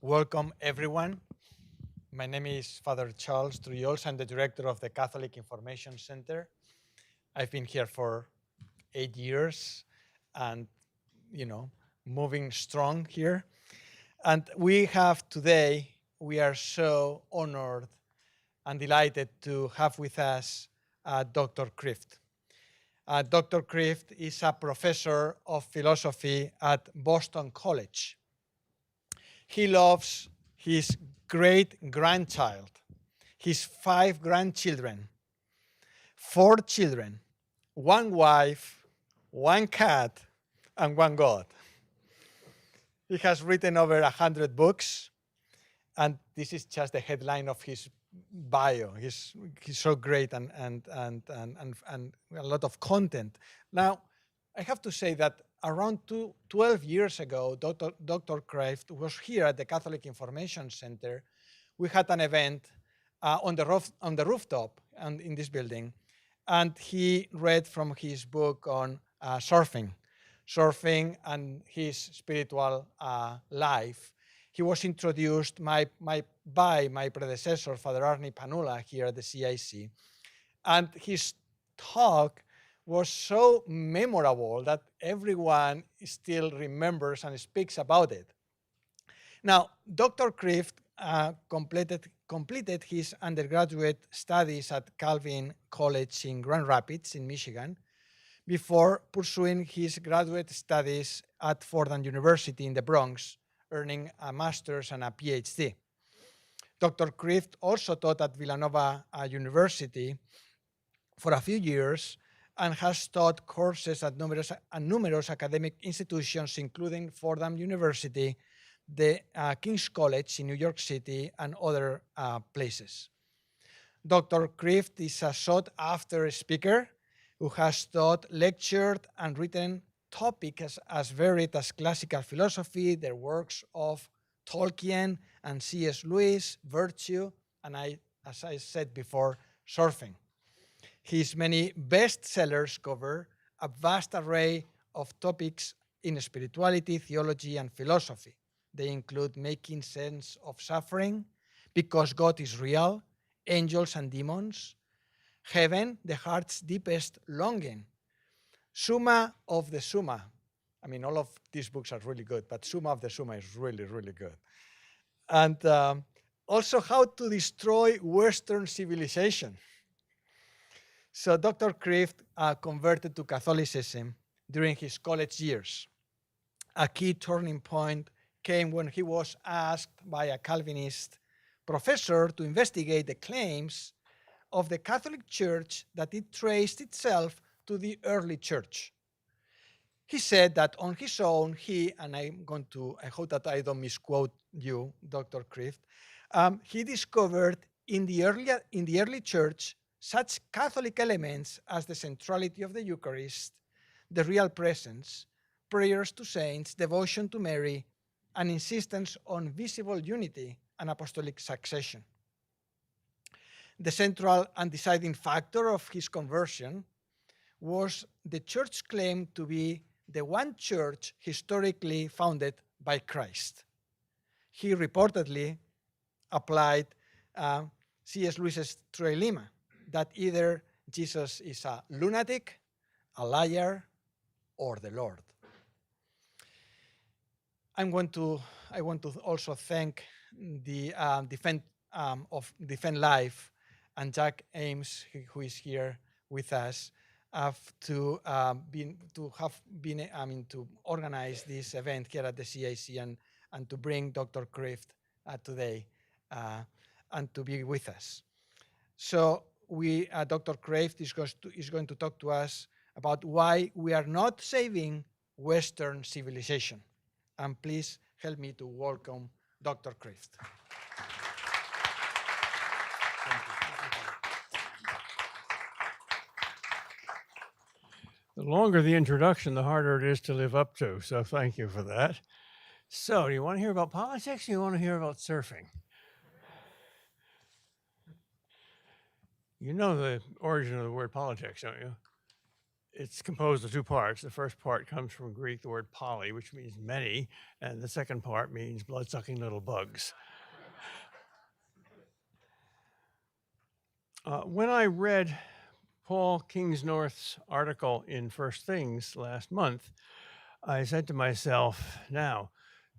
Welcome, everyone. My name is Father Charles Trullols. I'm the director of the Catholic Information Center. I've been here for 8 years and, moving strong here. And we are so honored and delighted to have with us Dr. Kreeft. Dr. Kreeft is a professor of philosophy at Boston College. He loves his great-grandchild, his 5 grandchildren, 4 children, 1 wife, 1 cat, and 1 God. He has written over 100 books, and this is just the headline of his bio. He's so great and a lot of content. Now, I have to say that around 12 years ago, Dr. Kreeft was here at the Catholic Information Center. We had an event on the rooftop and in this building, and he read from his book on surfing and his spiritual life. He was introduced by my predecessor, Father Arnie Panula, here at the CIC, and his talk was so memorable that everyone still remembers and speaks about it. Now, Dr. Kreeft completed his undergraduate studies at Calvin College in Grand Rapids in Michigan before pursuing his graduate studies at Fordham University in the Bronx, earning a master's and a PhD. Dr. Kreeft also taught at Villanova University for a few years and has taught courses at numerous academic institutions, including Fordham University, the King's College in New York City, and other places. Dr. Kreeft is a sought-after speaker who has taught, lectured, and written topics as varied as classical philosophy, the works of Tolkien and C.S. Lewis, virtue, and as I said before, surfing. His many bestsellers cover a vast array of topics in spirituality, theology, and philosophy. They include Making Sense of Suffering, Because God is Real, Angels and Demons, Heaven, the Heart's Deepest Longing, Summa of the Summa. I mean, all of these books are really good, but Summa of the Summa is really, really good. And also How to Destroy Western Civilization. So Dr. Kreeft converted to Catholicism during his college years. A key turning point came when he was asked by a Calvinist professor to investigate the claims of the Catholic Church that it traced itself to the early church. He said that on his own, I hope that I don't misquote you, Dr. Kreeft, he discovered in the early church such Catholic elements as the centrality of the Eucharist, the real presence, prayers to saints, devotion to Mary, and insistence on visible unity and apostolic succession. The central and deciding factor of his conversion was the church's claim to be the one church historically founded by Christ. He reportedly applied C.S. Lewis's trilemma, that either Jesus is a lunatic, a liar, or the Lord. I want to also thank the Defend Life and Jack Ames, who is here with us, to organize this event here at the CIC and to bring Dr. Kreeft today and to be with us. So Dr. Kreeft is going to talk to us about why we are not saving Western civilization. And please help me to welcome Dr. Kreeft. The longer the introduction, the harder it is to live up to, so thank you for that. So, do you want to hear about politics or you want to hear about surfing? You know the origin of the word politics, don't you? It's composed of two parts. The first part comes from Greek, the word poly, which means many, and the second part means blood-sucking little bugs. When I read Paul Kingsnorth's article in First Things last month, I said to myself, now,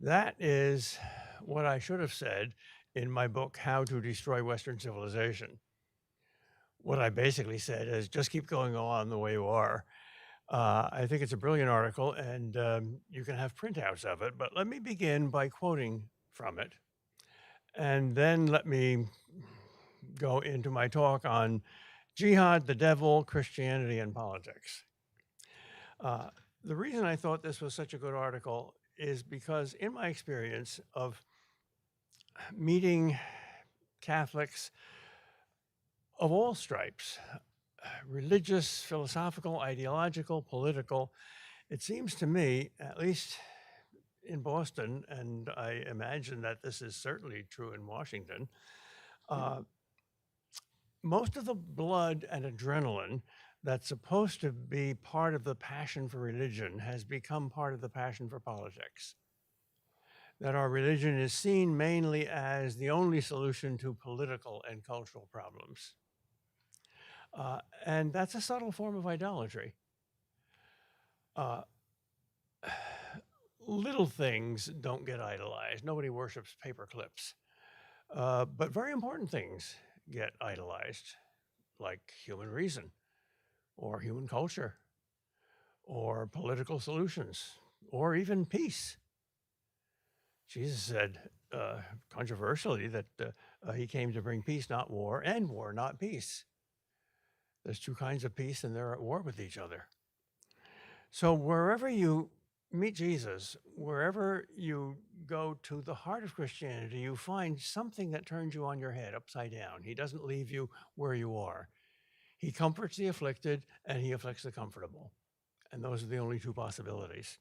that is what I should have said in my book, How to Destroy Western Civilization. What I basically said is just keep going on the way you are. I think it's a brilliant article, and you can have printouts of it, but let me begin by quoting from it. And then let me go into my talk on jihad, the devil, Christianity, and politics. The reason I thought this was such a good article is because in my experience of meeting Catholics of all stripes, religious, philosophical, ideological, political, it seems to me, at least in Boston, and I imagine that this is certainly true in Washington, most of the blood and adrenaline that's supposed to be part of the passion for religion has become part of the passion for politics. That our religion is seen mainly as the only solution to political and cultural problems. And that's a subtle form of idolatry. Little things don't get idolized. Nobody worships paper clips. But very important things get idolized, like human reason, or human culture, or political solutions, or even peace. Jesus said, controversially, that he came to bring peace, not war, and war, not peace. There's two kinds of peace, and they're at war with each other. So wherever you meet Jesus, wherever you go to the heart of Christianity, you find something that turns you on your head, upside down. He doesn't leave you where you are. He comforts the afflicted, and he afflicts the comfortable. And those are the only two possibilities.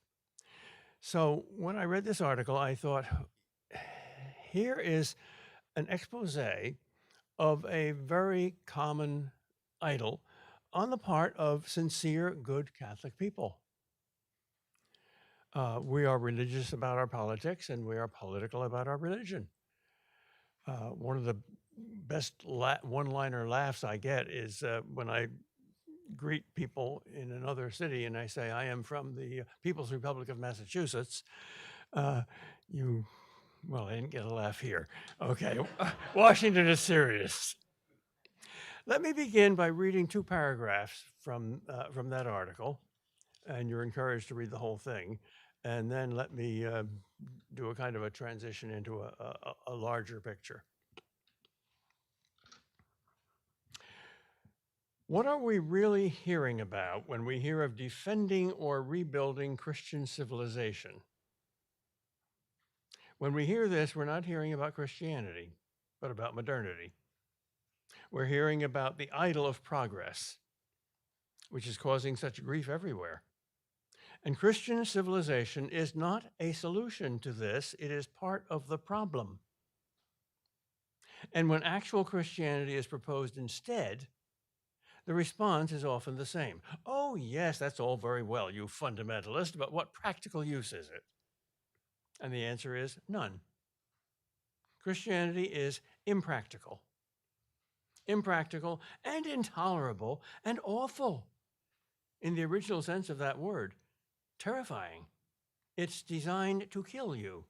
So when I read this article, I thought, here is an expose of a very common idol on the part of sincere, good Catholic people. We are religious about our politics, and we are political about our religion. One of the best one-liner laughs I get is when I greet people in another city and I say, I am from the People's Republic of Massachusetts. Well, I didn't get a laugh here. Okay, Washington is serious. Let me begin by reading two paragraphs from that article, and you're encouraged to read the whole thing. And then let me do a kind of a transition into a larger picture. What are we really hearing about when we hear of defending or rebuilding Christian civilization? When we hear this, we're not hearing about Christianity, but about modernity. We're hearing about the idol of progress, which is causing such grief everywhere. And Christian civilization is not a solution to this, it is part of the problem. And when actual Christianity is proposed instead, the response is often the same. Oh, yes, that's all very well, you fundamentalist, but what practical use is it? And the answer is none. Christianity is impractical. Impractical and intolerable and awful in the original sense of that word. Terrifying. It's designed to kill you.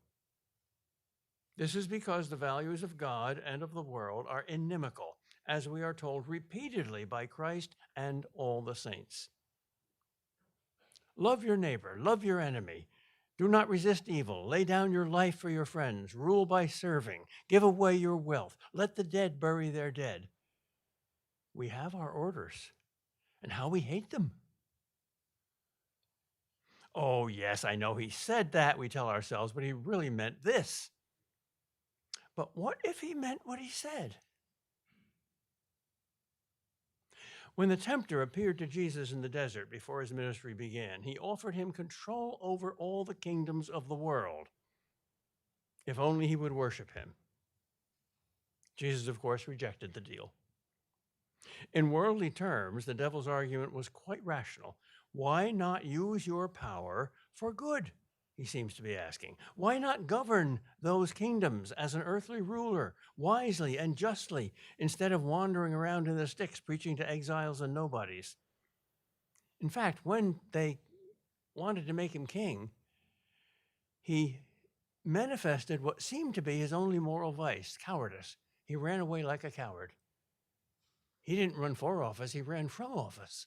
This is because the values of God and of the world are inimical, as we are told repeatedly by Christ and all the saints. Love your neighbor, love your enemy. Do not resist evil. Lay down your life for your friends. Rule by serving. Give away your wealth. Let the dead bury their dead. We have our orders, and how we hate them. Oh, yes, I know he said that, we tell ourselves, but he really meant this. But what if he meant what he said? When the tempter appeared to Jesus in the desert before his ministry began, he offered him control over all the kingdoms of the world, if only he would worship him. Jesus, of course, rejected the deal. In worldly terms, the devil's argument was quite rational. Why not use your power for good? He seems to be asking. Why not govern those kingdoms as an earthly ruler, wisely and justly, instead of wandering around in the sticks preaching to exiles and nobodies? In fact, when they wanted to make him king, he manifested what seemed to be his only moral vice, cowardice. He ran away like a coward. He didn't run for office, he ran from office.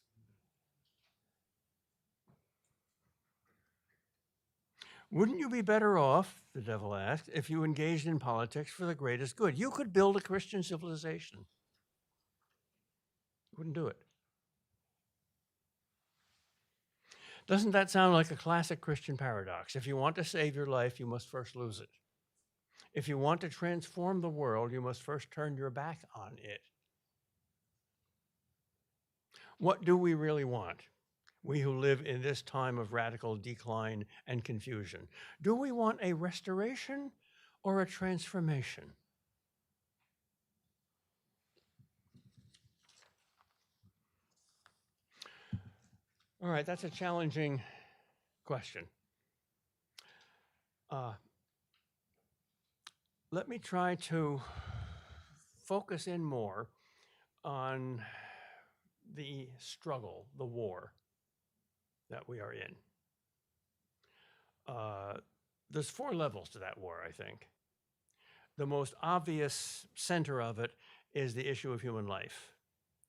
Wouldn't you be better off, the devil asked, if you engaged in politics for the greatest good? You could build a Christian civilization. Wouldn't do it. Doesn't that sound like a classic Christian paradox? If you want to save your life, you must first lose it. If you want to transform the world, you must first turn your back on it. What do we really want? We who live in this time of radical decline and confusion. Do we want a restoration or a transformation? All right, that's a challenging question. Let me try to focus in more on the struggle, the war that we are in. There's 4 levels to that war, I think. The most obvious center of it is the issue of human life.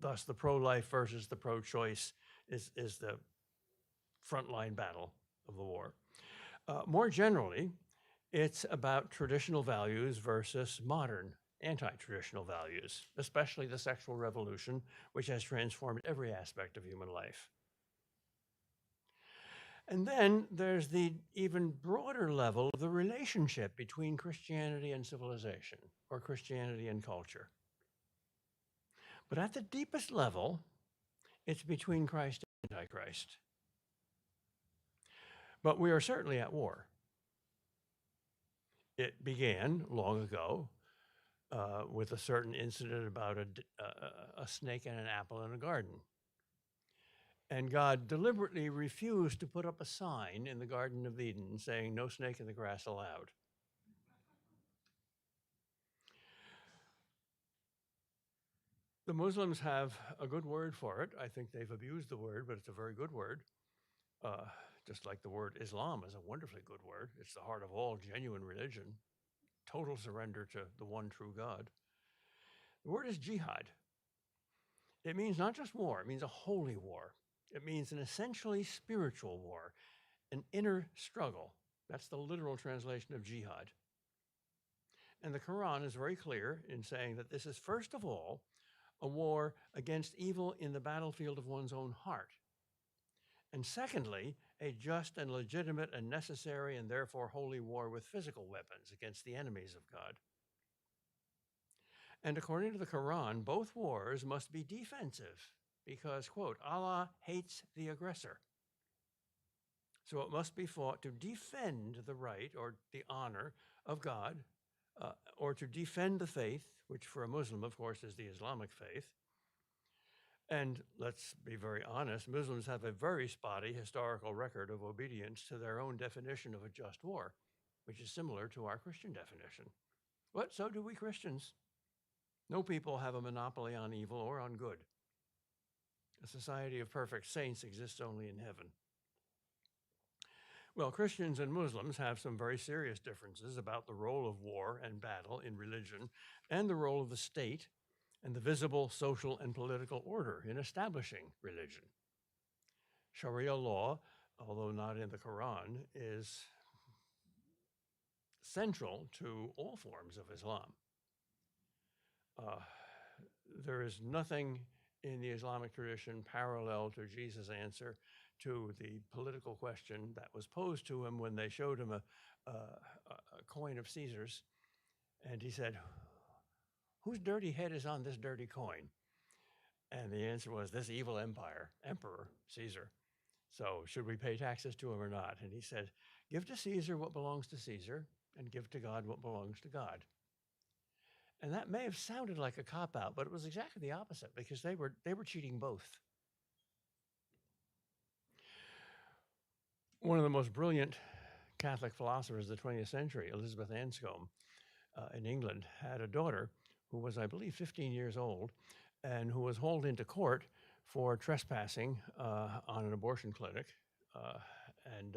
Thus, the pro-life versus the pro-choice is the frontline battle of the war. More generally, it's about traditional values versus modern anti-traditional values, especially the sexual revolution, which has transformed every aspect of human life. And then there's the even broader level of the relationship between Christianity and civilization, or Christianity and culture. But at the deepest level, it's between Christ and Antichrist. But we are certainly at war. It began long ago with a certain incident about a snake and an apple in a garden. And God deliberately refused to put up a sign in the Garden of Eden saying, "No snake in the grass allowed." The Muslims have a good word for it. I think they've abused the word, but it's a very good word. Just like the word Islam is a wonderfully good word. It's the heart of all genuine religion, total surrender to the one true God. The word is jihad. It means not just war, it means a holy war. It means an essentially spiritual war, an inner struggle. That's the literal translation of jihad. And the Quran is very clear in saying that this is, first of all, a war against evil in the battlefield of one's own heart. And secondly, a just and legitimate and necessary and therefore holy war with physical weapons against the enemies of God. And according to the Quran, both wars must be defensive because, quote, Allah hates the aggressor. So it must be fought to defend the right or the honor of God, or to defend the faith, which for a Muslim, of course, is the Islamic faith. And let's be very honest, Muslims have a very spotty historical record of obedience to their own definition of a just war, which is similar to our Christian definition. But so do we Christians. No people have a monopoly on evil or on good. A society of perfect saints exists only in heaven. Well, Christians and Muslims have some very serious differences about the role of war and battle in religion and the role of the state and the visible social and political order in establishing religion. Sharia law, although not in the Quran, is central to all forms of Islam. There is nothing in the Islamic tradition parallel to Jesus' answer to the political question that was posed to him when they showed him a coin of Caesar's. And he said, "Whose dirty head is on this dirty coin?" And the answer was, "This evil emperor, Caesar. So should we pay taxes to him or not?" And he said, "Give to Caesar what belongs to Caesar and give to God what belongs to God." And that may have sounded like a cop-out, but it was exactly the opposite because they were cheating both. One of the most brilliant Catholic philosophers of the 20th century, Elizabeth Anscombe, in England, had a daughter who was, I believe, 15 years old and who was hauled into court for trespassing on an abortion clinic uh, and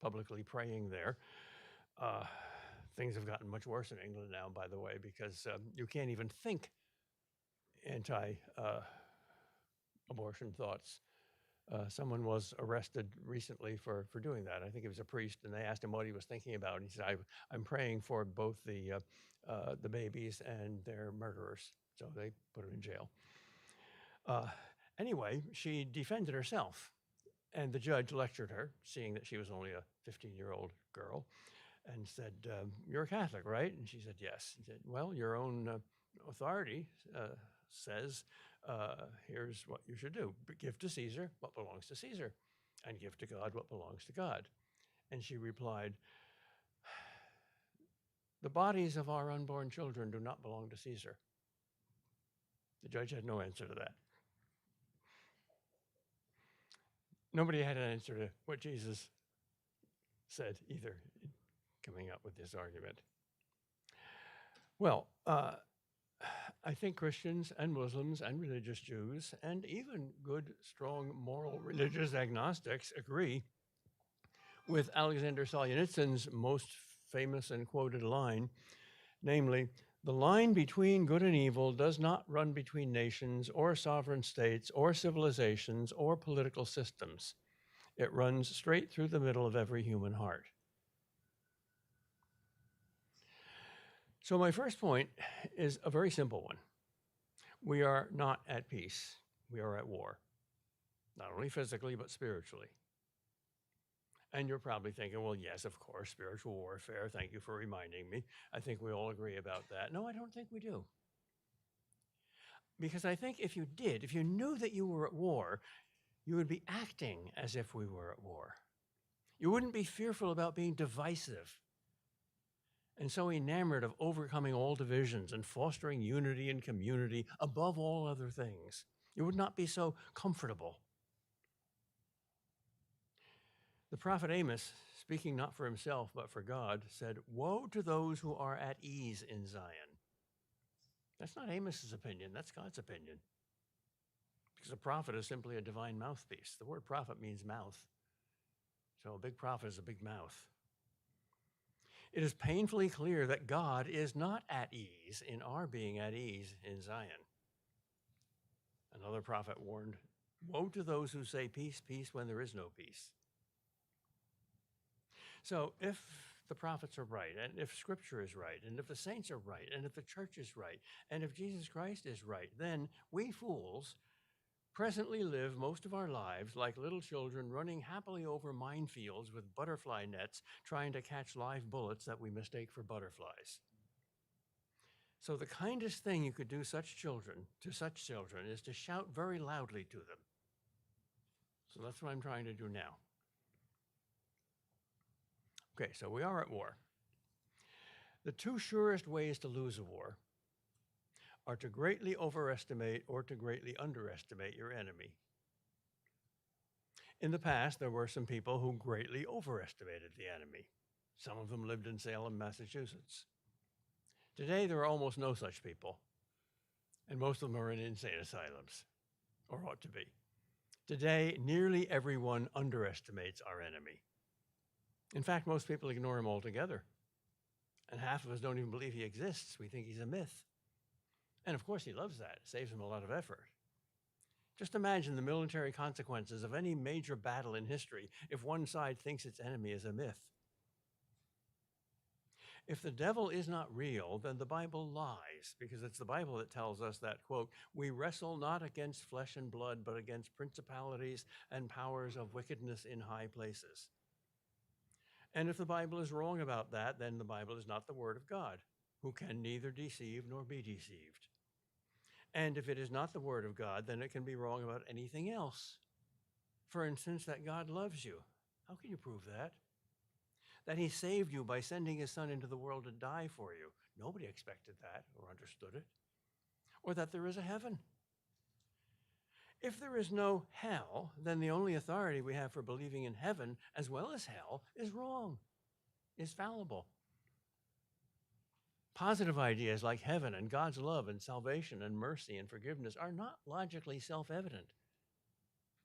publicly praying there. Uh, Things have gotten much worse in England now, by the way, because you can't even think anti abortion thoughts. Someone was arrested recently for doing that. I think it was a priest, and they asked him what he was thinking about. And he said, I'm praying for both the babies and their murderers. So they put him in jail. Anyway, she defended herself, and the judge lectured her, seeing that she was only a 15-year-old girl, and said, you're a Catholic, right? And she said, yes. He said, well, your own authority says, here's what you should do. Give to Caesar what belongs to Caesar, and give to God what belongs to God. And she replied, the bodies of our unborn children do not belong to Caesar. The judge had no answer to that. Nobody had an answer to what Jesus said either, coming up with this argument. Well, I think Christians and Muslims and religious Jews and even good, strong, moral religious agnostics agree with Alexander Solzhenitsyn's most famous and quoted line, namely, the line between good and evil does not run between nations or sovereign states or civilizations or political systems. It runs straight through the middle of every human heart. So my first point is a very simple one. We are not at peace. We are at war, not only physically, but spiritually. And you're probably thinking, well, yes, of course, spiritual warfare. Thank you for reminding me. I think we all agree about that. No, I don't think we do. Because I think if you did, if you knew that you were at war, you would be acting as if we were at war. You wouldn't be fearful about being divisive and so enamored of overcoming all divisions and fostering unity and community above all other things. You would not be so comfortable. The prophet Amos, speaking not for himself but for God, said, woe to those who are at ease in Zion. That's not Amos's opinion, that's God's opinion. Because a prophet is simply a divine mouthpiece. The word prophet means mouth. So a big prophet is a big mouth. It is painfully clear that God is not at ease in our being at ease in Zion. Another prophet warned, woe to those who say peace, peace, when there is no peace. So if the prophets are right, and if Scripture is right, and if the saints are right, and if the church is right, and if Jesus Christ is right, then we fools presently live most of our lives like little children running happily over minefields with butterfly nets, trying to catch live bullets that we mistake for butterflies. So the kindest thing you could do to such children is to shout very loudly to them. So that's what I'm trying to do now. Okay, so we are at war. The two surest ways to lose a war are to greatly overestimate or to greatly underestimate your enemy. In the past, there were some people who greatly overestimated the enemy. Some of them lived in Salem, Massachusetts. Today, there are almost no such people, and most of them are in insane asylums, or ought to be. Today, nearly everyone underestimates our enemy. In fact, most people ignore him altogether, and half of us don't even believe he exists. We think he's a myth. And of course, he loves that. It saves him a lot of effort. Just imagine the military consequences of any major battle in history if one side thinks its enemy is a myth. If the devil is not real, then the Bible lies, because it's the Bible that tells us that, quote, we wrestle not against flesh and blood, but against principalities and powers of wickedness in high places. And if the Bible is wrong about that, then the Bible is not the Word of God, who can neither deceive nor be deceived. And if it is not the Word of God, then it can be wrong about anything else. For instance, that God loves you. How can you prove that? That he saved you by sending his Son into the world to die for you. Nobody expected that or understood it. Or that there is a heaven. If there is no hell, then the only authority we have for believing in heaven as well as hell is wrong, is fallible. Positive ideas like heaven and God's love and salvation and mercy and forgiveness are not logically self-evident.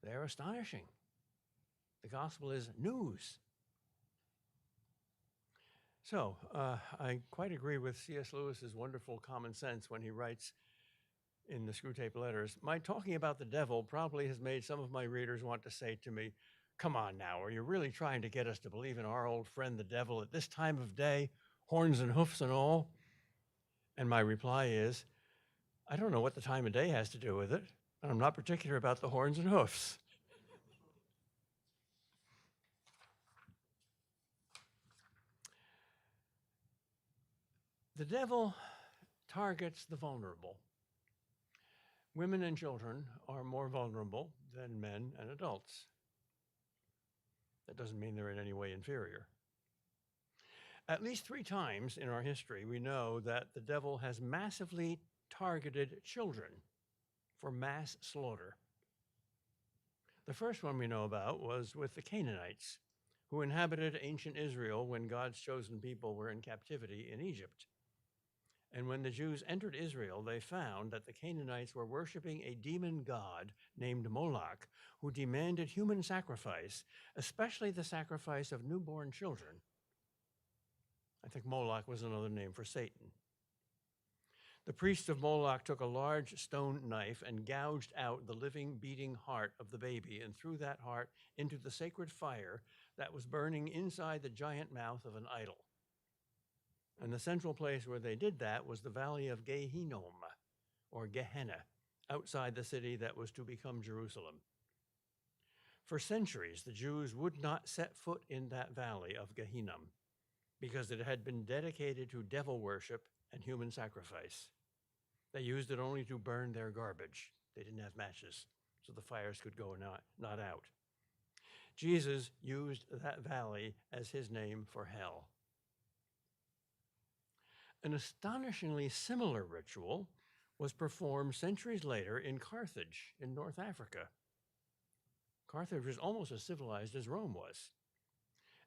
They are astonishing. The gospel is news. So I quite agree with C.S. Lewis's wonderful common sense when he writes in the Screwtape Letters, my talking about the devil probably has made some of my readers want to say to me, come on now, are you really trying to get us to believe in our old friend the devil at this time of day, horns and hoofs and all? And my reply is, I don't know what the time of day has to do with it, and I'm not particular about the horns and hoofs. The devil targets the vulnerable. Women and children are more vulnerable than men and adults. That doesn't mean they're in any way inferior. At least 3 times in our history, we know that the devil has massively targeted children for mass slaughter. The first one we know about was with the Canaanites, who inhabited ancient Israel when God's chosen people were in captivity in Egypt. And when the Jews entered Israel, they found that the Canaanites were worshiping a demon god named Moloch, who demanded human sacrifice, especially the sacrifice of newborn children. I think Moloch was another name for Satan. The priests of Moloch took a large stone knife and gouged out the living, beating heart of the baby and threw that heart into the sacred fire that was burning inside the giant mouth of an idol. And the central place where they did that was the valley of Gehinnom, or Gehenna, outside the city that was to become Jerusalem. For centuries, the Jews would not set foot in that valley of Gehinnom because it had been dedicated to devil worship and human sacrifice. They used it only to burn their garbage. They didn't have matches, so the fires could go not out. Jesus used that valley as his name for hell. An astonishingly similar ritual was performed centuries later in Carthage in North Africa. Carthage was almost as civilized as Rome was.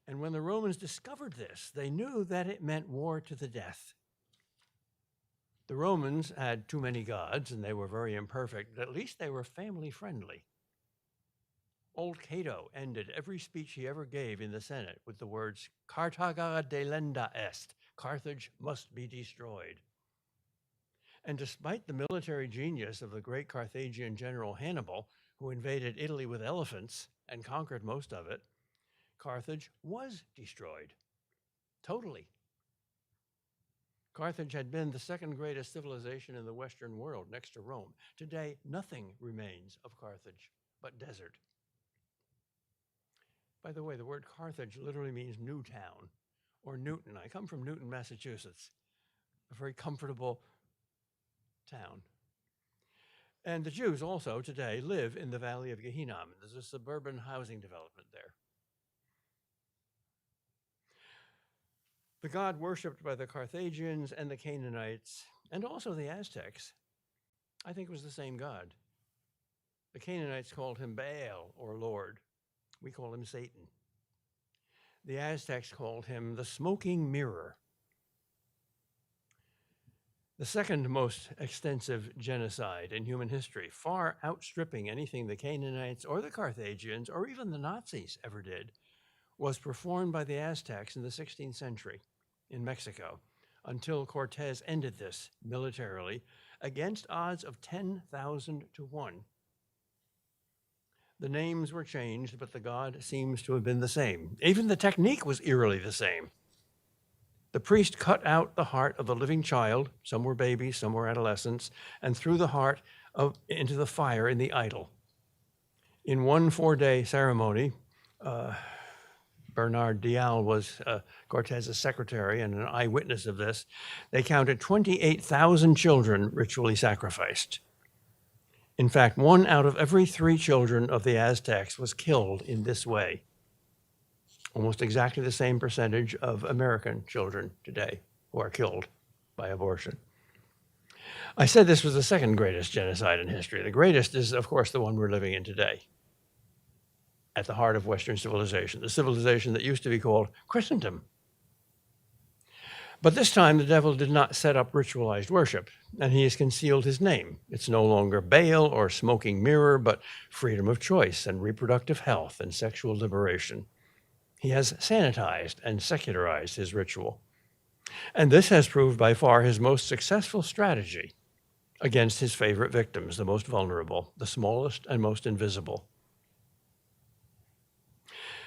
And when the Romans discovered this, they knew that it meant war to the death. The Romans had too many gods, and they were very imperfect, but at least they were family friendly. Old Cato ended every speech he ever gave in the Senate with the words, Carthaga delenda est, Carthage must be destroyed. And despite the military genius of the great Carthaginian general Hannibal, who invaded Italy with elephants and conquered most of it, Carthage was destroyed, totally. Carthage had been the second greatest civilization in the Western world, next to Rome. Today, nothing remains of Carthage but desert. By the way, the word Carthage literally means new town, or Newton. I come from Newton, Massachusetts, a very comfortable town. And the Jews also today live in the Valley of Gehinnom. There's a suburban housing development there. The god worshipped by the Carthaginians and the Canaanites, and also the Aztecs, I think was the same god. The Canaanites called him Baal, or Lord. We call him Satan. The Aztecs called him the smoking mirror. The second most extensive genocide in human history, far outstripping anything the Canaanites or the Carthaginians or even the Nazis ever did, was performed by the Aztecs in the 16th century in Mexico, until Cortez ended this militarily against odds of 10,000 to 1. The names were changed, but the god seems to have been the same. Even the technique was eerily the same. The priest cut out the heart of the living child, some were babies, some were adolescents, and threw the heart into the fire in the idol. In one 4-day ceremony, Bernard Dial was Cortez's secretary and an eyewitness of this. They counted 28,000 children ritually sacrificed. In fact, 1 out of every 3 children of the Aztecs was killed in this way. Almost exactly the same percentage of American children today who are killed by abortion. I said this was the second greatest genocide in history. The greatest is, of course, the one we're living in today, at the heart of Western civilization, the civilization that used to be called Christendom. But this time, the devil did not set up ritualized worship, and he has concealed his name. It's no longer Baal or smoking mirror, but freedom of choice and reproductive health and sexual liberation. He has sanitized and secularized his ritual. And this has proved by far his most successful strategy against his favorite victims, the most vulnerable, the smallest and most invisible.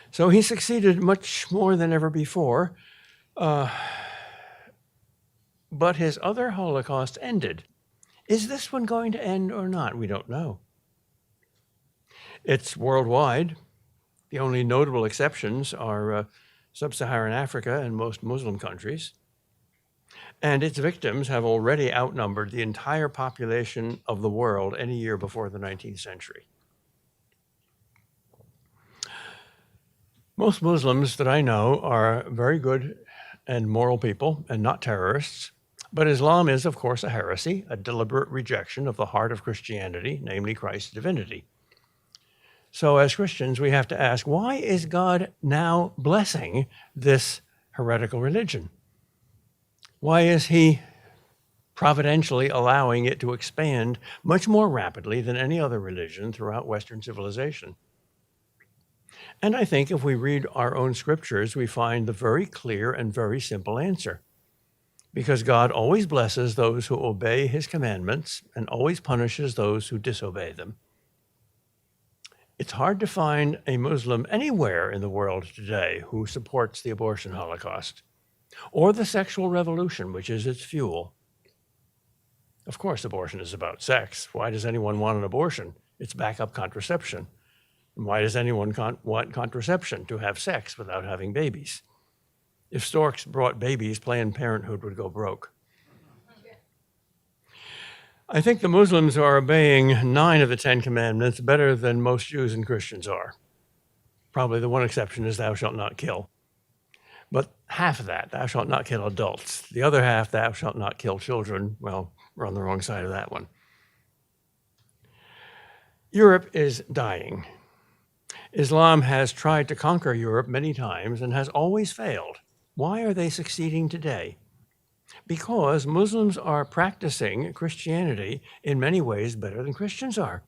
So he succeeded much more than ever before, but his other Holocaust ended. Is this one going to end or not? We don't know. It's worldwide. The only notable exceptions are sub-Saharan Africa and most Muslim countries. And its victims have already outnumbered the entire population of the world any year before the 19th century. Most Muslims that I know are very good and moral people and not terrorists. But Islam is, of course, a heresy, a deliberate rejection of the heart of Christianity, namely Christ's divinity. So as Christians, we have to ask, why is God now blessing this heretical religion? Why is he providentially allowing it to expand much more rapidly than any other religion throughout Western civilization? And I think if we read our own scriptures, we find the very clear and very simple answer. Because God always blesses those who obey his commandments and always punishes those who disobey them. It's hard to find a Muslim anywhere in the world today who supports the abortion holocaust or the sexual revolution, which is its fuel. Of course, abortion is about sex. Why does anyone want an abortion? It's backup contraception. And why does anyone want contraception? To have sex without having babies. If storks brought babies, Planned Parenthood would go broke. I think the Muslims are obeying 9 of the 10 commandments better than most Jews and Christians are. Probably the one exception is thou shalt not kill. But half of that, thou shalt not kill adults. The other half, thou shalt not kill children. Well, we're on the wrong side of that one. Europe is dying. Islam has tried to conquer Europe many times and has always failed. Why are they succeeding today? Because Muslims are practicing Christianity in many ways better than Christians are.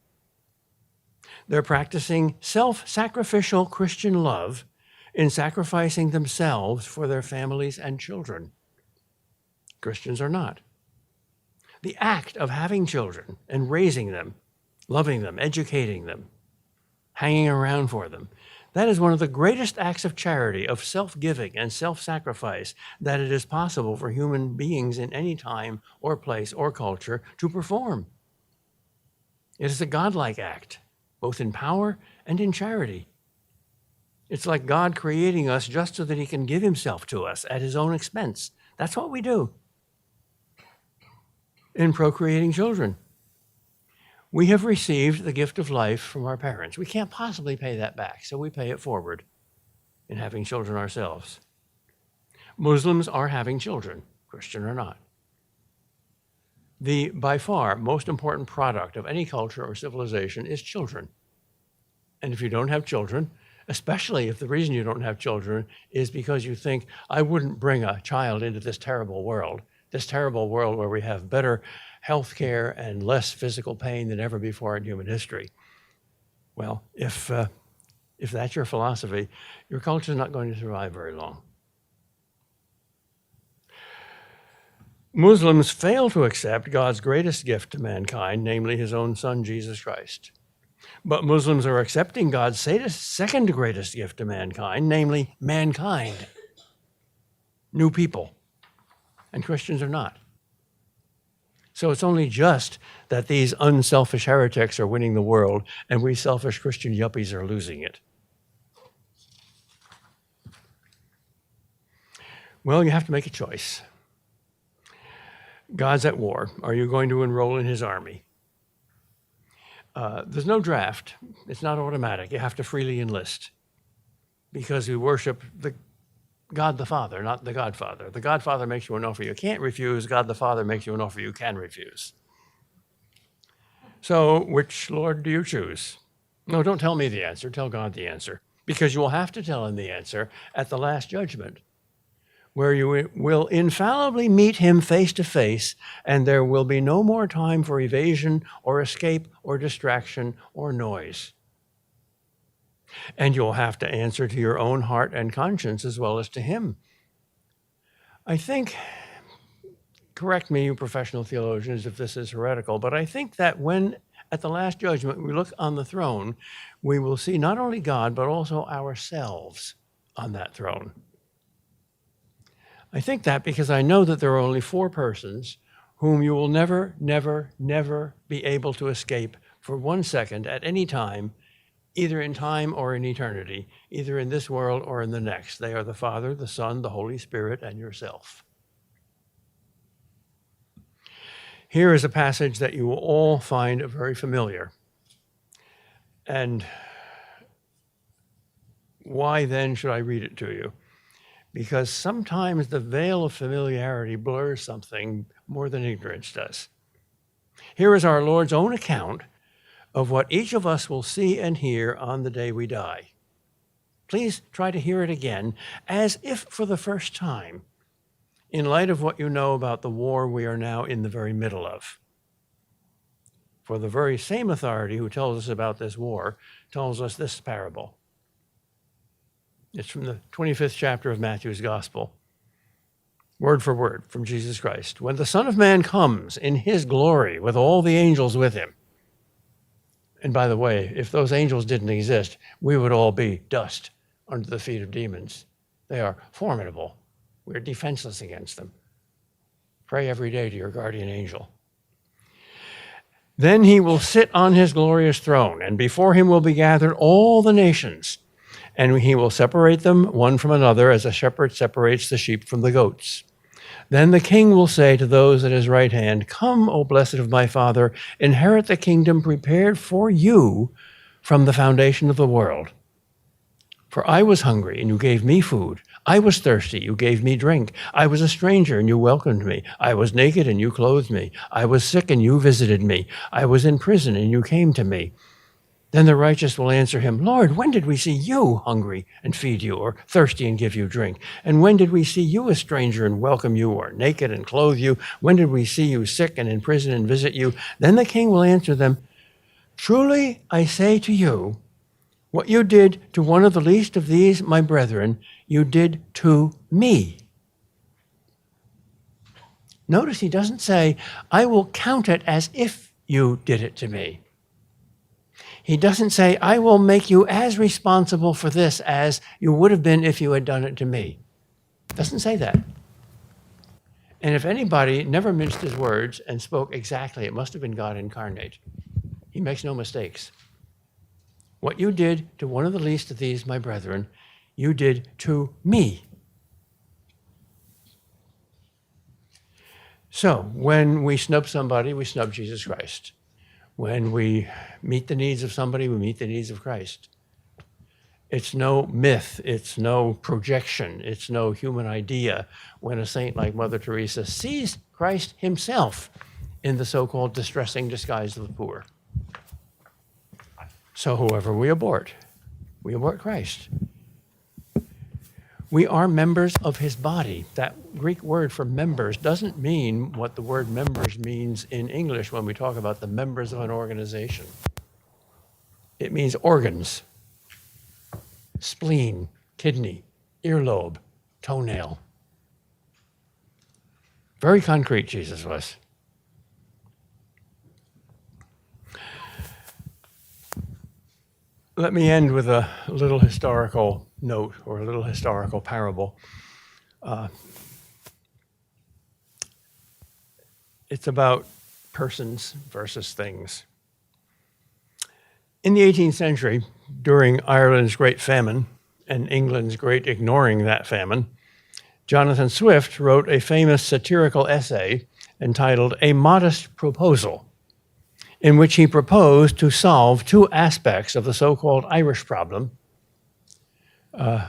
They're practicing self-sacrificial Christian love in sacrificing themselves for their families and children. Christians are not. The act of having children and raising them, loving them, educating them, hanging around for them, that is one of the greatest acts of charity, of self-giving and self-sacrifice that it is possible for human beings in any time or place or culture to perform. It is a godlike act, both in power and in charity. It's like God creating us just so that he can give himself to us at his own expense. That's what we do in procreating children. We have received the gift of life from our parents. We can't possibly pay that back, so we pay it forward in having children ourselves. Muslims are having children, Christian or not. The, by far, most important product of any culture or civilization is children. And if you don't have children, especially if the reason you don't have children is because you think, I wouldn't bring a child into this terrible world where we have better health care and less physical pain than ever before in human history. Well, if that's your philosophy, your culture is not going to survive very long. Muslims fail to accept God's greatest gift to mankind, namely his own son, Jesus Christ. But Muslims are accepting God's second greatest gift to mankind, namely mankind, new people, and Christians are not. So it's only just that these unselfish heretics are winning the world and we selfish Christian yuppies are losing it. Well, you have to make a choice. God's at war. Are you going to enroll in his army? There's no draft. It's not automatic. You have to freely enlist because we worship God the Father, not the Godfather. The Godfather makes you an offer you can't refuse. God the Father makes you an offer you can refuse. So, which Lord do you choose? No, don't tell me the answer. Tell God the answer. Because you will have to tell him the answer at the last judgment, where you will infallibly meet him face to face, and there will be no more time for evasion or escape or distraction or noise. And you'll have to answer to your own heart and conscience as well as to him. I think, correct me, you professional theologians, if this is heretical, but I think that when at the last judgment we look on the throne, we will see not only God, but also ourselves on that throne. I think that because I know that there are only 4 persons whom you will never, never, never be able to escape for 1 second at any time, either in time or in eternity, either in this world or in the next. They are the Father, the Son, the Holy Spirit, and yourself. Here is a passage that you will all find very familiar. And why then should I read it to you? Because sometimes the veil of familiarity blurs something more than ignorance does. Here is our Lord's own account of what each of us will see and hear on the day we die. Please try to hear it again, as if for the first time, in light of what you know about the war we are now in the very middle of. For the very same authority who tells us about this war tells us this parable. It's from the 25th chapter of Matthew's Gospel, word for word from Jesus Christ. When the Son of Man comes in his glory with all the angels with him, and by the way, if those angels didn't exist, we would all be dust under the feet of demons. They are formidable. We're defenseless against them. Pray every day to your guardian angel. Then he will sit on his glorious throne, and before him will be gathered all the nations, and he will separate them one from another as a shepherd separates the sheep from the goats. Then the king will say to those at his right hand, "Come, O blessed of my Father, inherit the kingdom prepared for you from the foundation of the world. For I was hungry, and you gave me food. I was thirsty, you gave me drink. I was a stranger, and you welcomed me. I was naked, and you clothed me. I was sick, and you visited me. I was in prison, and you came to me." Then the righteous will answer him, "Lord, when did we see you hungry and feed you, or thirsty and give you drink? And when did we see you a stranger and welcome you, or naked and clothe you? When did we see you sick and in prison and visit you?" Then the king will answer them, "Truly I say to you, what you did to one of the least of these, my brethren, you did to me." Notice he doesn't say, "I will count it as if you did it to me." He doesn't say, "I will make you as responsible for this as you would have been if you had done it to me." Doesn't say that. And if anybody never minced his words and spoke exactly, it must have been God incarnate. He makes no mistakes. What you did to one of the least of these, my brethren, you did to me. So when we snub somebody, we snub Jesus Christ. When we meet the needs of somebody, we meet the needs of Christ. It's no myth, it's no projection, it's no human idea when a saint like Mother Teresa sees Christ himself in the so-called distressing disguise of the poor. So whoever we abort Christ. We are members of his body. That Greek word for members doesn't mean what the word members means in English when we talk about the members of an organization. It means organs, spleen, kidney, earlobe, toenail. Very concrete, Jesus was. Let me end with a little historical note or a little historical parable. It's about persons versus things. In the 18th century, during Ireland's Great Famine and England's great ignoring that famine, Jonathan Swift wrote a famous satirical essay entitled "A Modest Proposal," in which he proposed to solve 2 aspects of the so-called Irish problem.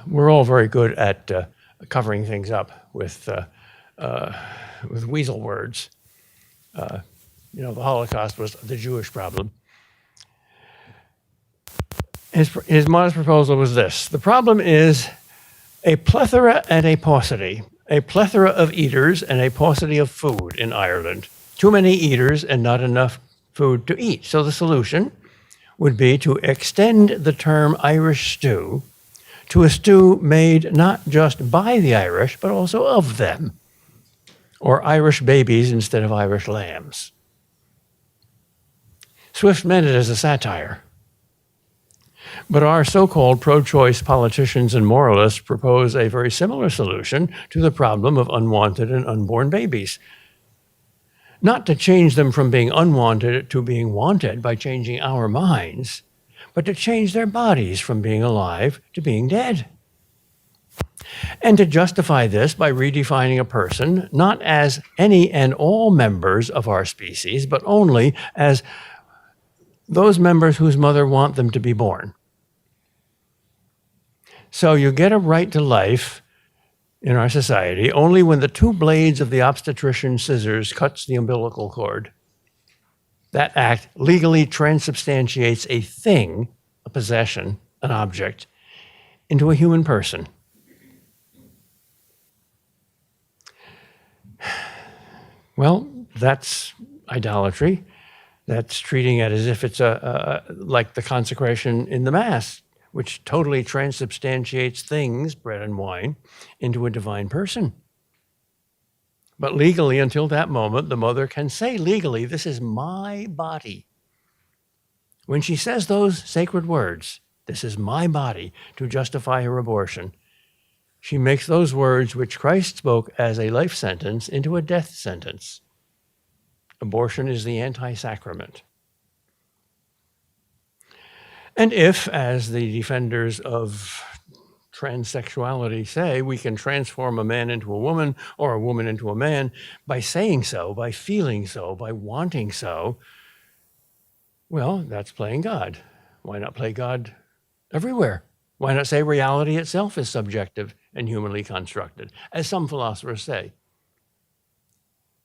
We're all very good at covering things up with weasel words. You know, the Holocaust was the Jewish problem. His modest proposal was this: the problem is a plethora and a paucity, a plethora of eaters and a paucity of food in Ireland. Too many eaters and not enough food to eat. So the solution would be to extend the term Irish stew to a stew made not just by the Irish, but also of them, or Irish babies instead of Irish lambs. Swift meant it as a satire. But our so-called pro-choice politicians and moralists propose a very similar solution to the problem of unwanted and unborn babies. Not to change them from being unwanted to being wanted by changing our minds, but to change their bodies from being alive to being dead. And to justify this by redefining a person not as any and all members of our species, but only as those members whose mother want them to be born. So you get a right to life in our society only when the two blades of the obstetrician's scissors cuts the umbilical cord. That act legally transubstantiates a thing, a possession, an object, into a human person. Well, that's idolatry. That's treating it as if it's like the consecration in the Mass, which totally transubstantiates things, bread and wine, into a divine person. But legally, until that moment, the mother can say legally, this is my body. When she says those sacred words, this is my body, to justify her abortion, she makes those words which Christ spoke as a life sentence into a death sentence. Abortion is the anti-sacrament. And if, as the defenders of transsexuality say, we can transform a man into a woman or a woman into a man by saying so, by feeling so, by wanting so, well, that's playing God. Why not play God everywhere? Why not say reality itself is subjective and humanly constructed, as some philosophers say?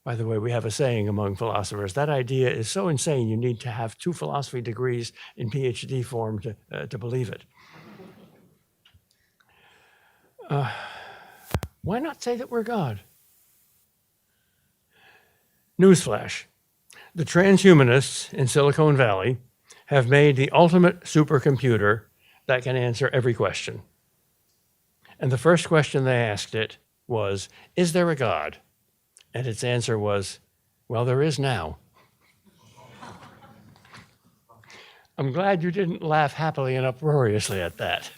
By the way, we have a saying among philosophers, that idea is so insane you need to have 2 philosophy degrees in PhD form to believe it. Why not say that we're God? Newsflash. The transhumanists in Silicon Valley have made the ultimate supercomputer that can answer every question. And the first question they asked it was, is there a God? And its answer was, well, there is now. I'm glad you didn't laugh happily and uproariously at that.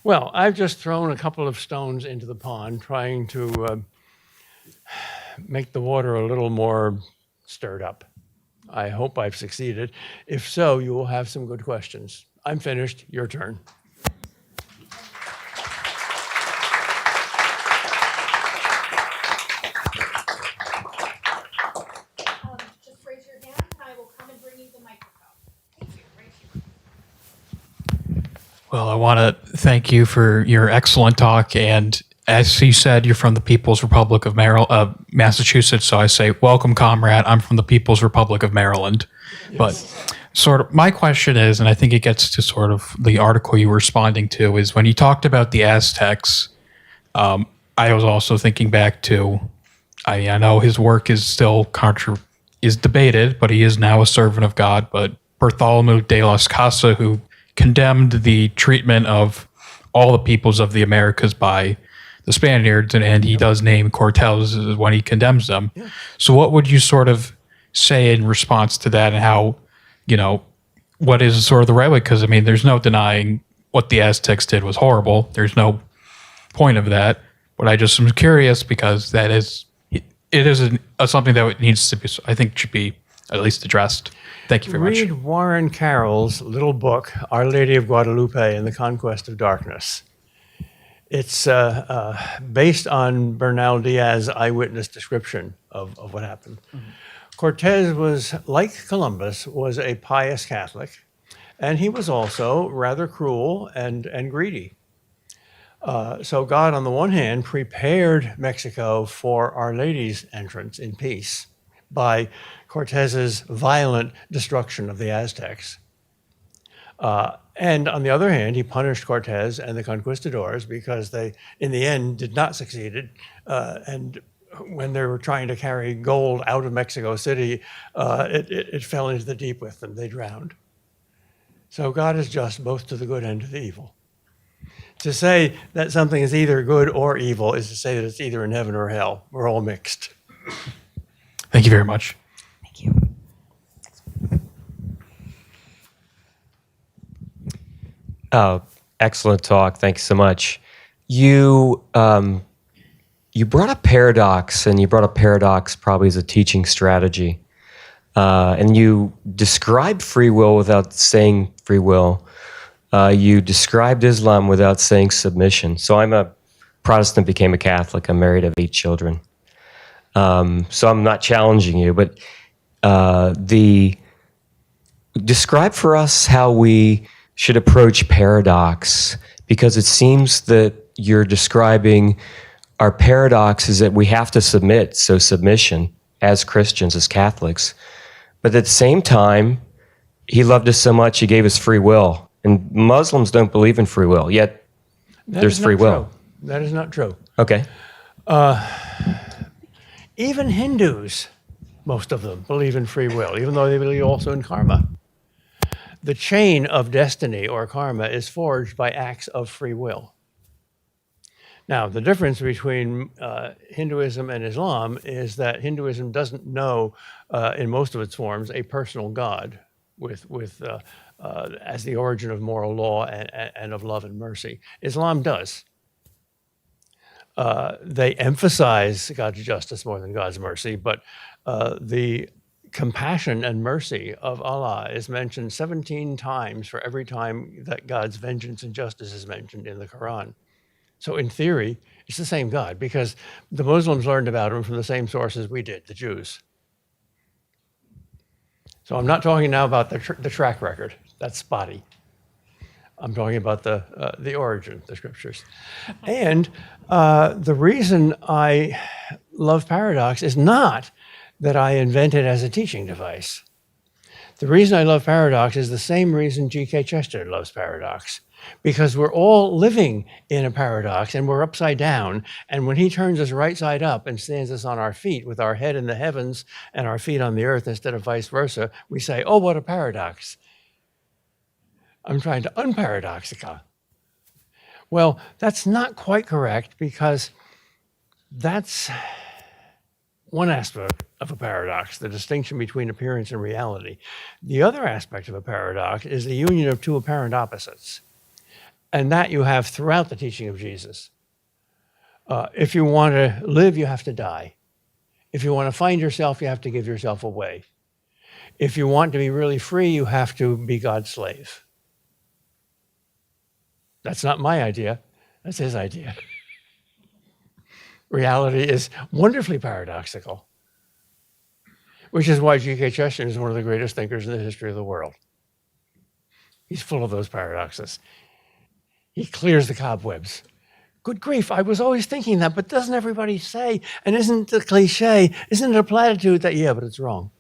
Well, I've just thrown a couple of stones into the pond, trying to make the water a little more stirred up. I hope I've succeeded. If so, you will have some good questions. I'm finished. Your turn. Just raise your hand and I will come and bring you the microphone. Thank you. Right here. Well, I want to thank you for your excellent talk. And as you said, you're from the People's Republic of Massachusetts. So I say, welcome, comrade. I'm from the People's Republic of Maryland. Yes. But sort of my question is, and I think it gets to sort of the article you were responding to, is when you talked about the Aztecs, I was also thinking back to, I know his work is still is debated, but he is now a servant of God. But Bartholomew de las Casas, who condemned the treatment of all the peoples of the Americas by the Spaniards, and he does name Cortez when he condemns them. Yeah. So what would you sort of say in response to that, and how, what is sort of the right way? Because, I mean, there's no denying what the Aztecs did was horrible. There's no point of that. But I just am curious because it is something that needs to be, I think, should be at least addressed. Thank you very much. Read Warren Carroll's little book, Our Lady of Guadalupe and the Conquest of Darkness. It's based on Bernal Diaz's eyewitness description of what happened. Mm-hmm. Cortez was, like Columbus, was a pious Catholic, and he was also rather cruel and greedy. So God, on the one hand, prepared Mexico for Our Lady's entrance in peace by Cortez's violent destruction of the Aztecs. And on the other hand, he punished Cortez and the conquistadors because they, in the end, did not succeed. And when they were trying to carry gold out of Mexico City, it fell into the deep with them. They drowned. So God is just both to the good and to the evil. To say that something is either good or evil is to say that it's either in heaven or hell. We're all mixed. Thank you very much. Thank you. Excellent talk. Thanks so much. You brought up paradox, and you brought up paradox probably as a teaching strategy. And you described free will without saying free will. You described Islam without saying submission. So I'm a Protestant, became a Catholic. I'm married, I have 8 children. So I'm not challenging you, but describe for us how we should approach paradox, because it seems that you're describing our paradox is that we have to submit, so submission as Christians, as Catholics. But at the same time, he loved us so much, he gave us free will. And Muslims don't believe in free will, yet there's free will. That is not true. Okay. Even Hindus, most of them, believe in free will, even though they believe also in karma. The chain of destiny or karma is forged by acts of free will. Now, the difference between Hinduism and Islam is that Hinduism doesn't know, in most of its forms, a personal God as the origin of moral law and of love and mercy. Islam does. They emphasize God's justice more than God's mercy, but the compassion and mercy of Allah is mentioned 17 times for every time that God's vengeance and justice is mentioned in the Quran. So in theory, it's the same God, because the Muslims learned about him from the same sources we did, the Jews. So I'm not talking now about the track record. That's spotty. I'm talking about the origin, the scriptures. And the reason I love paradox is not that I invented as a teaching device. The reason I love paradox is the same reason G.K. Chesterton loves paradox, because we're all living in a paradox and we're upside down. And when he turns us right side up and stands us on our feet with our head in the heavens and our feet on the earth instead of vice versa, we say, oh, what a paradox. I'm trying to unparadoxica. Well, that's not quite correct, because that's one aspect of a paradox, the distinction between appearance and reality. The other aspect of a paradox is the union of two apparent opposites. And that you have throughout the teaching of Jesus. If you want to live, you have to die. If you want to find yourself, you have to give yourself away. If you want to be really free, you have to be God's slave. That's not my idea. That's his idea. Reality is wonderfully paradoxical, which is why G.K. Chesterton is one of the greatest thinkers in the history of the world. He's full of those paradoxes. He clears the cobwebs. Good grief, I was always thinking that, but doesn't everybody say, and isn't it a cliche, isn't it a platitude that, yeah, but it's wrong?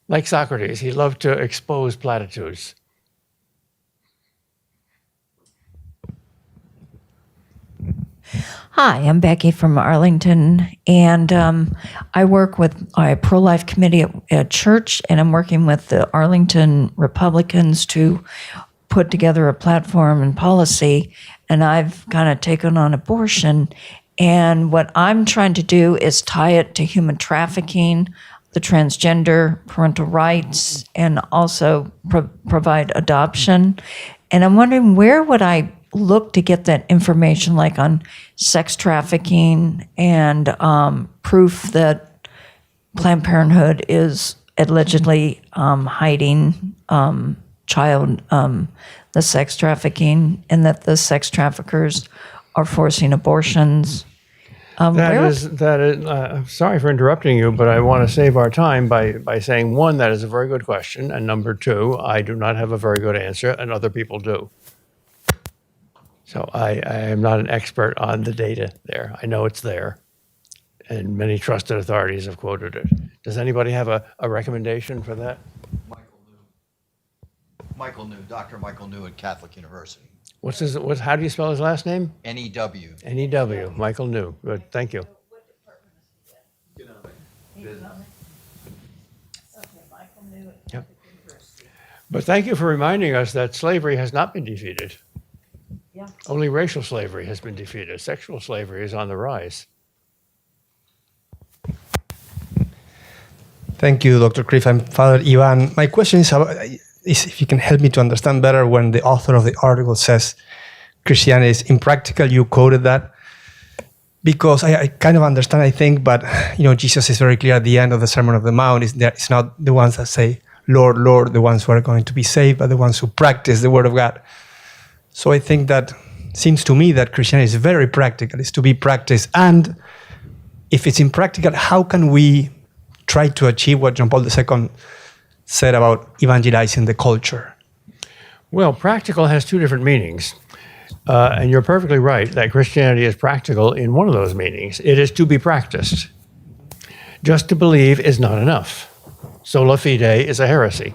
Like Socrates, he loved to expose platitudes. Hi, I'm Becky from Arlington, and I work with a pro-life committee at church, and I'm working with the Arlington Republicans to put together a platform and policy, and I've kind of taken on abortion. And what I'm trying to do is tie it to human trafficking, the transgender, parental rights, and also provide adoption. And I'm wondering, where would I look to get that information, like on sex trafficking and proof that Planned Parenthood is allegedly hiding the sex trafficking, and that the sex traffickers are forcing abortions? I'm sorry for interrupting you, but I want to save our time by saying, one, that is a very good question, and number two, I do not have a very good answer, and other people do. So I am not an expert on the data there. I know it's there. and many trusted authorities have quoted it. Does anybody have a recommendation for that? Dr. Michael New at Catholic University. How do you spell his last name? NEW. N-E-W, Michael New. Good, thank you. Yep. But thank you for reminding us that slavery has not been defeated. Yeah. Only racial slavery has been defeated. Sexual slavery is on the rise. Thank you, Dr. Kreeft. I'm Father Ivan. My question is if you can help me to understand better when the author of the article says Christianity is impractical. You quoted that because I kind of understand, I think, but Jesus is very clear at the end of the Sermon on the Mount. It's not the ones that say, Lord, Lord, the ones who are going to be saved, but the ones who practice the Word of God. So I think that seems to me that Christianity is very practical. It's to be practiced. And if it's impractical, how can we try to achieve what John Paul II said about evangelizing the culture? Well, practical has two different meanings. And you're perfectly right that Christianity is practical in one of those meanings. It is to be practiced. Just to believe is not enough. Sola fide is a heresy,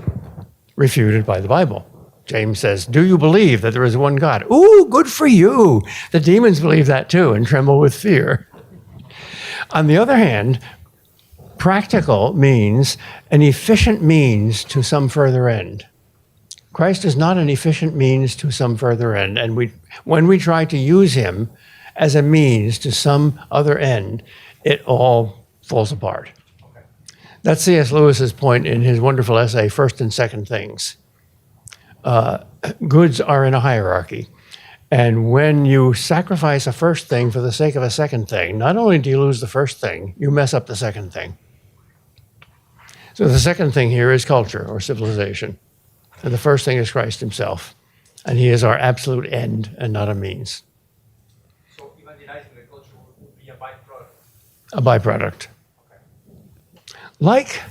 refuted by the Bible. James says, do you believe that there is one God? Ooh, good for you. The demons believe that too and tremble with fear. On the other hand, practical means an efficient means to some further end. Christ is not an efficient means to some further end. And when we try to use him as a means to some other end, it all falls apart. That's C.S. Lewis's point in his wonderful essay, First and Second Things. Goods are in a hierarchy. And when you sacrifice a first thing for the sake of a second thing, not only do you lose the first thing, you mess up the second thing. So the second thing here is culture or civilization. And the first thing is Christ himself. And he is our absolute end and not a means. So evangelizing the culture would be a byproduct? A byproduct. Like,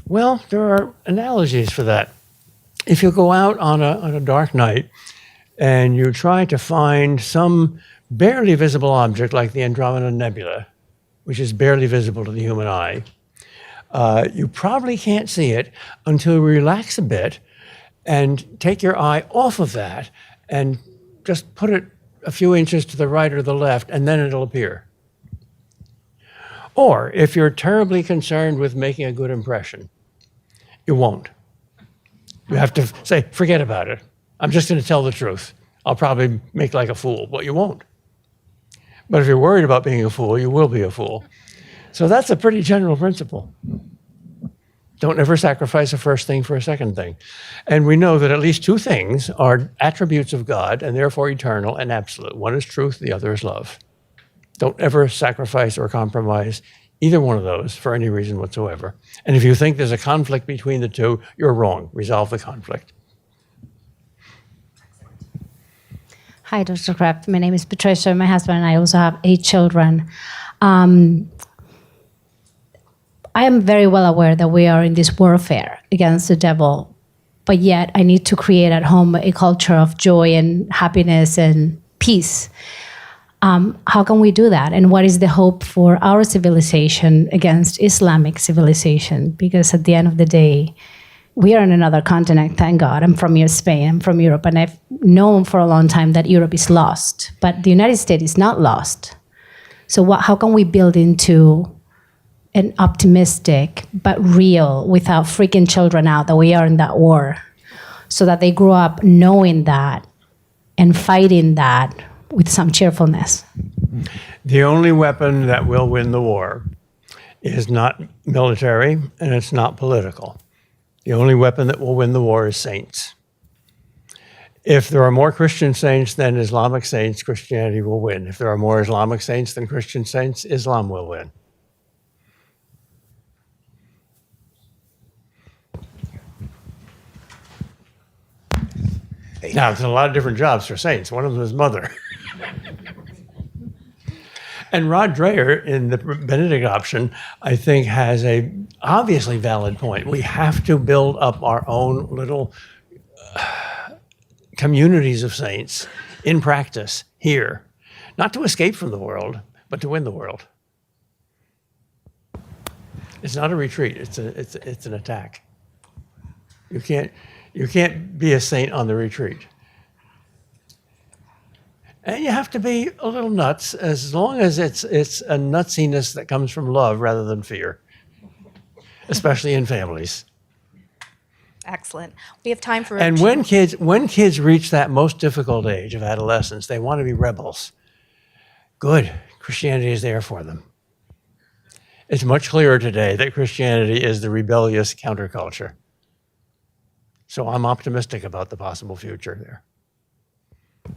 well, there are analogies for that. If you go out on a dark night and you try to find some barely visible object like the Andromeda Nebula, which is barely visible to the human eye, you probably can't see it until you relax a bit and take your eye off of that and just put it a few inches to the right or the left, and then it'll appear. Or if you're terribly concerned with making a good impression, you won't. You have to say, forget about it. I'm just going to tell the truth. I'll probably make like a fool, but you won't. But if you're worried about being a fool, you will be a fool. So that's a pretty general principle. Don't ever sacrifice a first thing for a second thing. And we know that at least two things are attributes of God and therefore eternal and absolute. One is truth, the other is love. Don't ever sacrifice or compromise either one of those for any reason whatsoever. And if you think there's a conflict between the two, you're wrong. Resolve the conflict. Hi, Dr. Kreeft. My name is Patricia. My husband and I also have 8 children. I am very well aware that we are in this warfare against the devil, but yet I need to create at home a culture of joy and happiness and peace. How can we do that? And what is the hope for our civilization against Islamic civilization? Because at the end of the day, we are in another continent, thank God. I'm from Spain, I'm from Europe, and I've known for a long time that Europe is lost, but the United States is not lost. So how can we build into an optimistic but real, without freaking children out that we are in that war, so that they grow up knowing that and fighting that with some cheerfulness? The only weapon that will win the war is not military and it's not political. The only weapon that will win the war is saints. If there are more Christian saints than Islamic saints, Christianity will win. If there are more Islamic saints than Christian saints, Islam will win. Now, there's a lot of different jobs for saints. One of them is mother. And Rod Dreher in the Benedict option, I think, has a obviously valid point. We have to build up our own little communities of saints in practice here, not to escape from the world, but to win the world. It's not a retreat. It's an attack. You can't be a saint on the retreat. And you have to be a little nuts, as long as it's a nutsiness that comes from love rather than fear, especially in families. Excellent. We have time for And when kids reach that most difficult age of adolescence, they want to be rebels. Good. Christianity is there for them. It's much clearer today that Christianity is the rebellious counterculture. So I'm optimistic about the possible future there.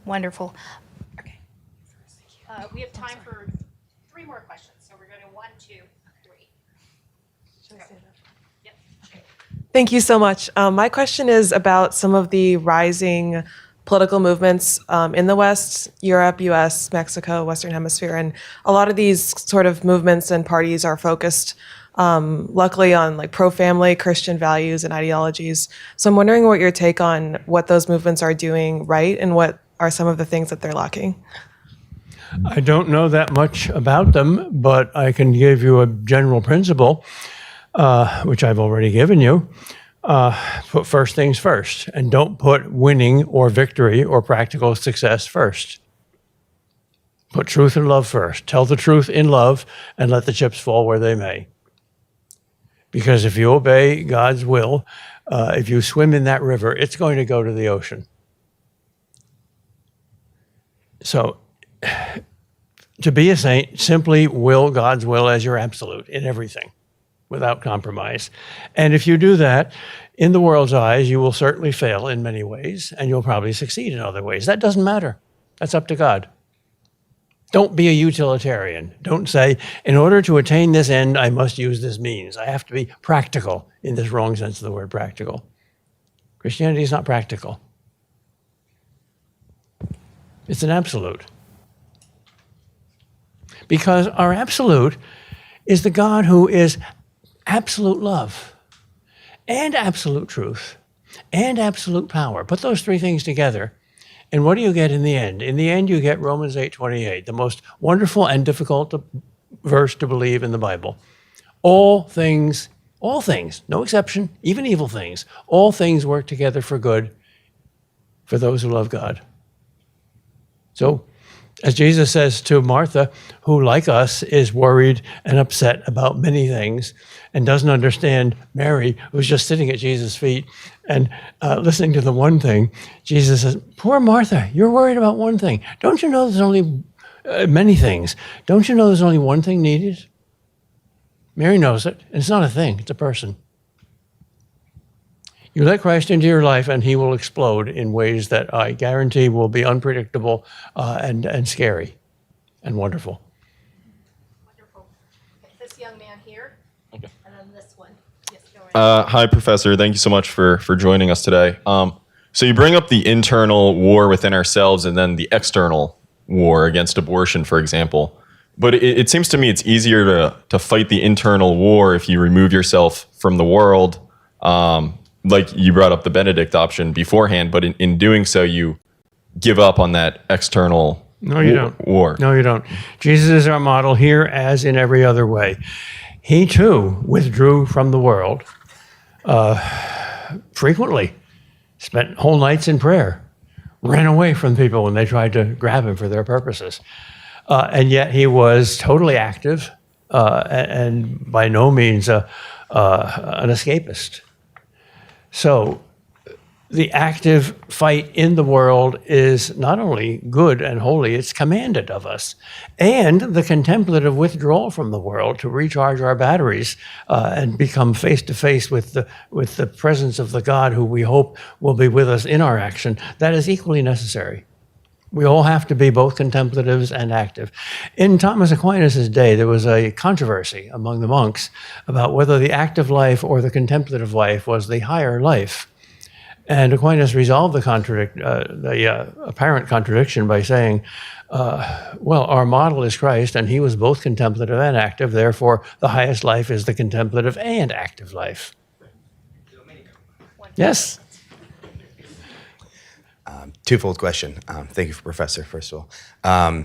Wonderful. Okay. We have time for 3 more questions. So we're going to 1, 2, 3. Thank you so much. My question is about some of the rising political movements in the West, Europe, US, Mexico, Western Hemisphere. And a lot of these sort of movements and parties are focused, luckily, on like pro-family Christian values and ideologies. So I'm wondering what your take on what those movements are doing right and what are some of the things that they're lacking. I don't know that much about them, but I can give you a general principle, which I've already given you. Put first things first, and don't put winning or victory or practical success first. Put truth and love first. Tell the truth in love and let the chips fall where they may. Because if you obey God's will, if you swim in that river, it's going to go to the ocean. So, to be a saint, simply will God's will as your absolute in everything, without compromise. And if you do that, in the world's eyes, you will certainly fail in many ways, and you'll probably succeed in other ways. That doesn't matter. That's up to God. Don't be a utilitarian. Don't say, in order to attain this end, I must use this means. I have to be practical in this wrong sense of the word practical. Christianity is not practical. It's an absolute. Because our absolute is the God who is absolute love and absolute truth and absolute power. Put those 3 things together, and what do you get in the end? In the end, you get Romans 8:28, the most wonderful and difficult verse to believe in the Bible. All things, no exception, even evil things, all things work together for good for those who love God. So, as Jesus says to Martha, who, like us, is worried and upset about many things and doesn't understand Mary, who's just sitting at Jesus' feet and listening to the one thing, Jesus says, poor Martha, you're worried about one thing. Don't you know there's only many things? Don't you know there's only one thing needed? Mary knows it, and it's not a thing, it's a person. You let Christ into your life, and he will explode in ways that I guarantee will be unpredictable and scary and wonderful. Wonderful. Okay, this young man here, and then this one. Yes, go ahead. Hi, Professor. Thank you so much for joining us today. So you bring up the internal war within ourselves and then the external war against abortion, for example. But it seems to me it's easier to fight the internal war if you remove yourself from the world. Like you brought up the Benedict option beforehand, but in doing so, you give up on that external war. No, you don't. Jesus is our model here as in every other way. He too withdrew from the world frequently, spent whole nights in prayer, ran away from people when they tried to grab him for their purposes. And yet he was totally active and by no means an escapist. So the active fight in the world is not only good and holy, it's commanded of us. And the contemplative withdrawal from the world to recharge our batteries and become face-to-face with the presence of the God who we hope will be with us in our action, that is equally necessary. We all have to be both contemplatives and active. In Thomas Aquinas' day, there was a controversy among the monks about whether the active life or the contemplative life was the higher life. And Aquinas resolved the apparent contradiction by saying, well, our model is Christ, and he was both contemplative and active. Therefore, the highest life is the contemplative and active life. Yes? Twofold question. Thank you, Professor, first of all.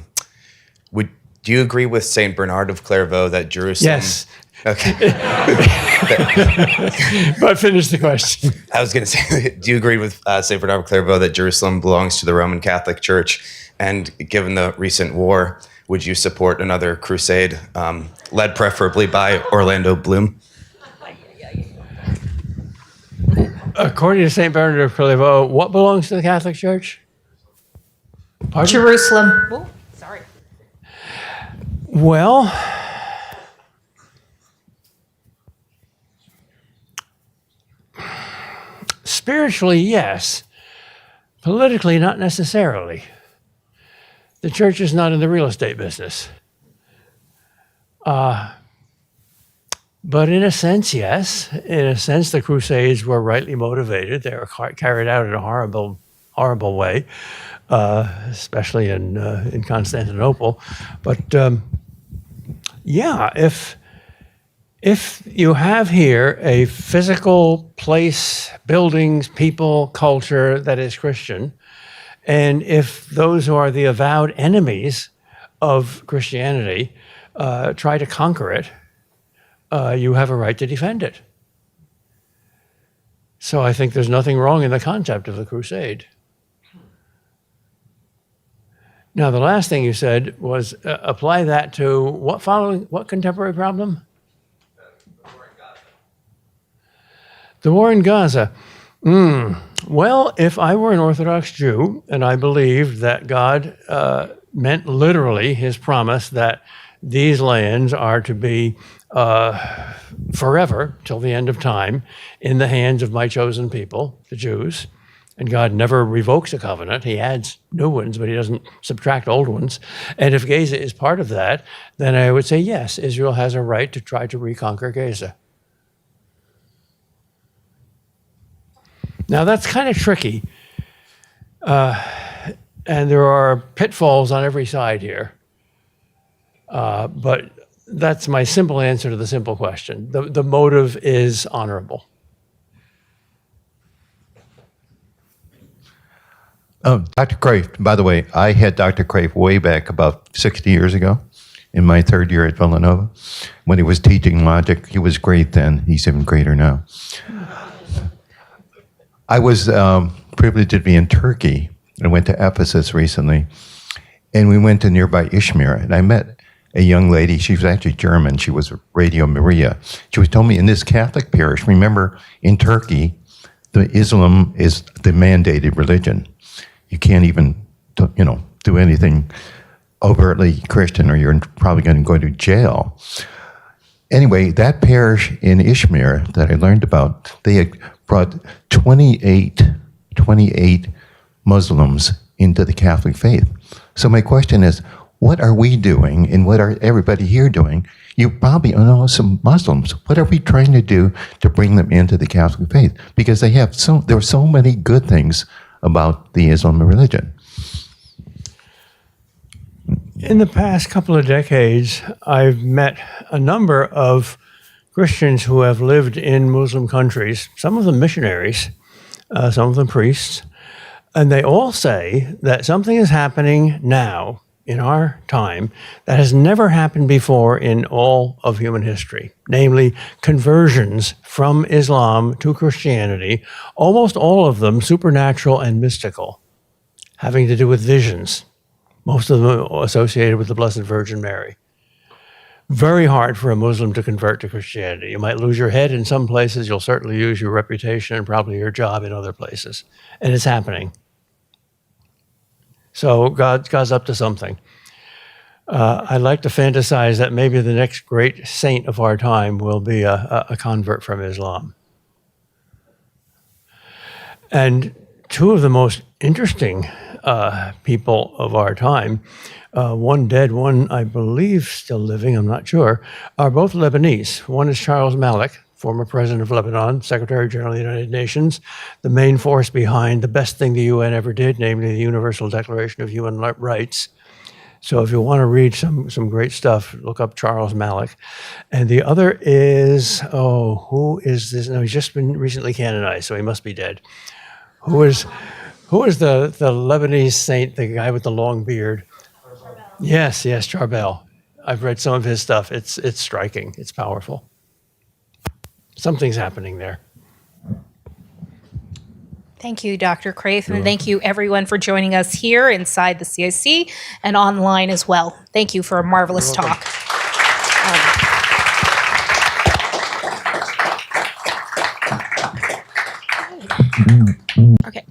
Do you agree with Saint Bernard of Clairvaux that Jerusalem? Yes. Okay. But finish the question. I was going to say, do you agree with Saint Bernard of Clairvaux that Jerusalem belongs to the Roman Catholic Church? And given the recent war, would you support another crusade, led preferably by Orlando Bloom? According to Saint Bernard of Clairvaux, what belongs to the Catholic Church? Pardon? Jerusalem. Oh, sorry. Well, spiritually, yes. Politically, not necessarily. The church is not in the real estate business. But in a sense, yes. In a sense, the Crusades were rightly motivated. They were carried out in a horrible, horrible way, especially in Constantinople. But yeah, if you have here a physical place, buildings, people, culture that is Christian, and if those who are the avowed enemies of Christianity try to conquer it, you have a right to defend it. So I think there's nothing wrong in the concept of the crusade. Now, the last thing you said was apply that to what contemporary problem? The war in Gaza. Well, if I were an Orthodox Jew and I believed that God meant literally his promise that these lands are to be forever, till the end of time, in the hands of my chosen people, the Jews, and God never revokes a covenant. He adds new ones, but he doesn't subtract old ones. And if Gaza is part of that, then I would say, yes, Israel has a right to try to reconquer Gaza. Now, that's kind of tricky. And there are pitfalls on every side here. But that's my simple answer to the simple question. The motive is honorable. Dr. Kreeft, by the way, I had Dr. Kreeft way back about 60 years ago in my third year at Villanova. When he was teaching logic, he was great then. He's even greater now. I was privileged to be in Turkey. I went to Ephesus recently, and we went to nearby Izmir, and I met a young lady. She was actually German. She was Radio Maria. She was telling me in this Catholic parish, remember, in Turkey, the Islam is the mandated religion. You can't even, do anything overtly Christian, or you're probably going to go to jail. Anyway, that parish in Izmir that I learned about, they had brought 28 Muslims into the Catholic faith. So my question is, what are we doing, and what are everybody here doing? You probably know some Muslims. What are we trying to do to bring them into the Catholic faith? Because there are so many good things about the Islamic religion. In the past couple of decades, I've met a number of Christians who have lived in Muslim countries, some of them missionaries, some of them priests, and they all say that something is happening now in our time that has never happened before in all of human history, namely conversions from Islam to Christianity, almost all of them supernatural and mystical, having to do with visions, most of them associated with the Blessed Virgin Mary. Very hard for a Muslim to convert to Christianity. You might lose your head in some places. You'll certainly lose your reputation and probably your job in other places. And it's happening. So God's up to something. I like to fantasize that maybe the next great saint of our time will be a convert from Islam. And two of the most interesting people of our time, one dead, one I believe still living, I'm not sure, are both Lebanese. One is Charles Malik, former president of Lebanon, Secretary General of the United Nations, the main force behind the best thing the UN ever did, namely the Universal Declaration of Human Rights. So if you want to read some great stuff, look up Charles Malik. And the other is, who is this? No, he's just been recently canonized, so he must be dead. Who is the Lebanese saint, the guy with the long beard? Yes, Charbel. I've read some of his stuff. It's striking. It's powerful. Something's happening there. Thank you, Dr. Kreeft, and thank you everyone for joining us here inside the CIC and online as well. Thank you for a marvelous talk. Okay.